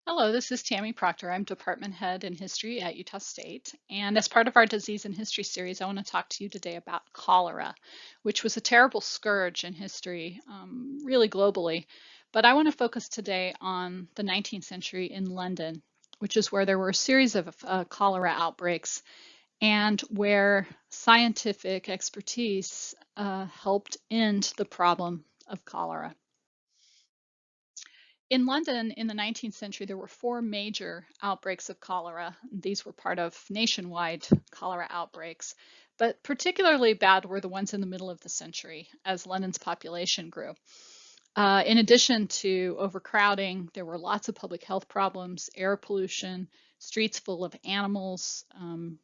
Hello, this is Tammy Proctor. I'm department head in history at Utah State. And as part of our disease and history series, I want to talk to you today about cholera, which was a terrible scourge in history, really globally. But I want to focus today on the 19th century in London, which is where there were a series of cholera outbreaks and where scientific expertise helped end the problem of cholera. In London in the 19th century, there were four major outbreaks of cholera. These were part of nationwide cholera outbreaks, but particularly bad were the ones in the middle of the century as London's population grew. In addition to overcrowding, there were lots of public health problems, air pollution, streets full of animals,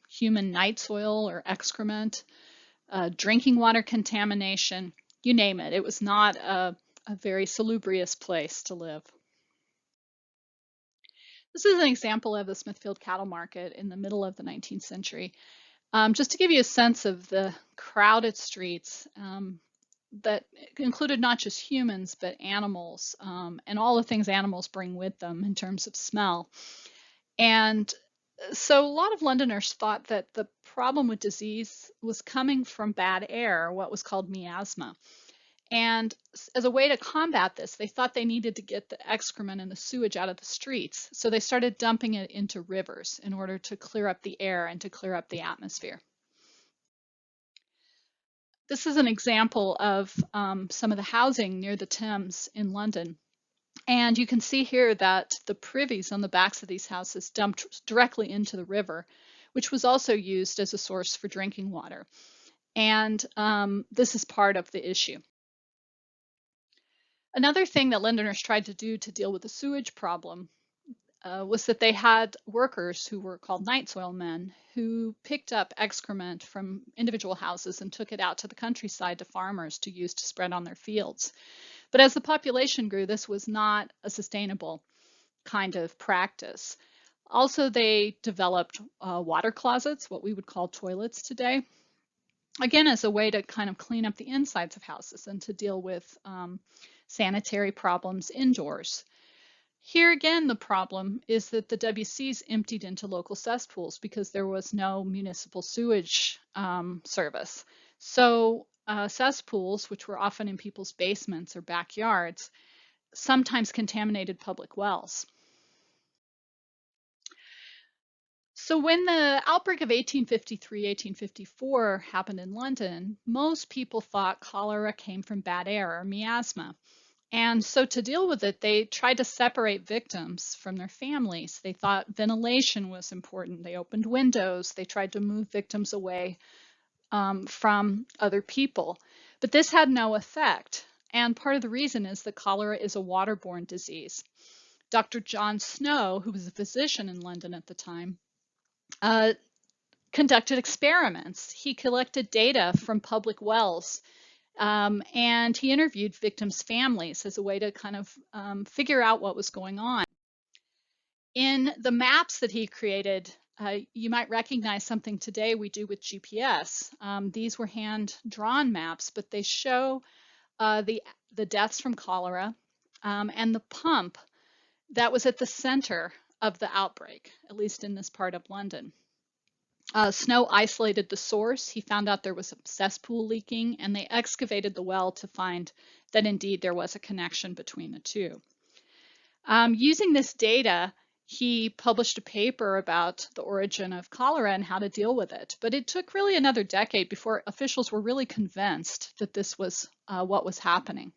human night soil or excrement, drinking water contamination, you name it. It was not a very salubrious place to live. This is an example of the Smithfield cattle market in the middle of the 19th century. Just to give you a sense of the crowded streets that included not just humans, but animals, and all the things animals bring with them in terms of smell. And so a lot of Londoners thought that the problem with disease was coming from bad air, what was called miasma. And as a way to combat this, they thought they needed to get the excrement and the sewage out of the streets. So they started dumping it into rivers in order to clear up the air and to clear up the atmosphere. This is an example of some of the housing near the Thames in London. And you can see here that the privies on the backs of these houses dumped directly into the river, which was also used as a source for drinking water. And this is part of the issue. Another thing that Londoners tried to do to deal with the sewage problem was that they had workers who were called night soil men who picked up excrement from individual houses and took it out to the countryside to farmers to use to spread on their fields. But as the population grew, this was not a sustainable kind of practice. Also, they developed water closets, what we would call toilets today, again, as a way to kind of clean up the insides of houses and to deal with sanitary problems indoors. Here again, the problem is that the WCs emptied into local cesspools because there was no municipal sewage service. So cesspools, which were often in people's basements or backyards, sometimes contaminated public wells. So when the outbreak of 1853, 1854 happened in London, most people thought cholera came from bad air or miasma. And so to deal with it, they tried to separate victims from their families. They thought ventilation was important. They opened windows. They tried to move victims away from other people. But this had no effect. And part of the reason is that cholera is a waterborne disease. Dr. John Snow, who was a physician in London at the time, conducted experiments. He collected data from public wells and he interviewed victims' families as a way to kind of figure out what was going on. In the maps that he created, you might recognize something today we do with GPS. These were hand-drawn maps, but they show the deaths from cholera and the pump that was at the center of the outbreak, at least in this part of London. Snow isolated the source. He found out there was a cesspool leaking, and they excavated the well to find that indeed there was a connection between the two. Using this data, he published a paper about the origin of cholera and how to deal with it. But it took really another decade before officials were really convinced that this was what was happening.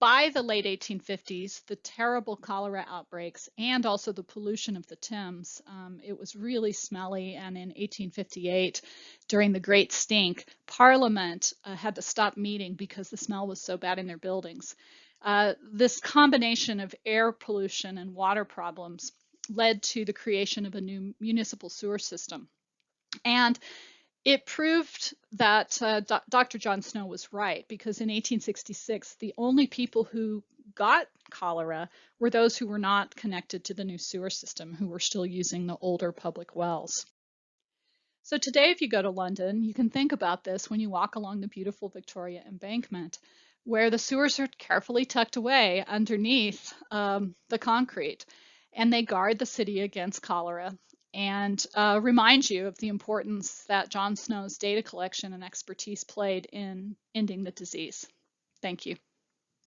By the late 1850s, the terrible cholera outbreaks and also the pollution of the Thames, it was really smelly. And in 1858, during the Great Stink, Parliament had to stop meeting because the smell was so bad in their buildings. This combination of air pollution and water problems led to the creation of a new municipal sewer system. And it proved that Dr. John Snow was right, because in 1866, the only people who got cholera were those who were not connected to the new sewer system, who were still using the older public wells. So today, if you go to London, you can think about this when you walk along the beautiful Victoria Embankment. where the sewers are carefully tucked away underneath the concrete, and they guard the city against cholera and remind you of the importance that John Snow's data collection and expertise played in ending the disease. Thank you.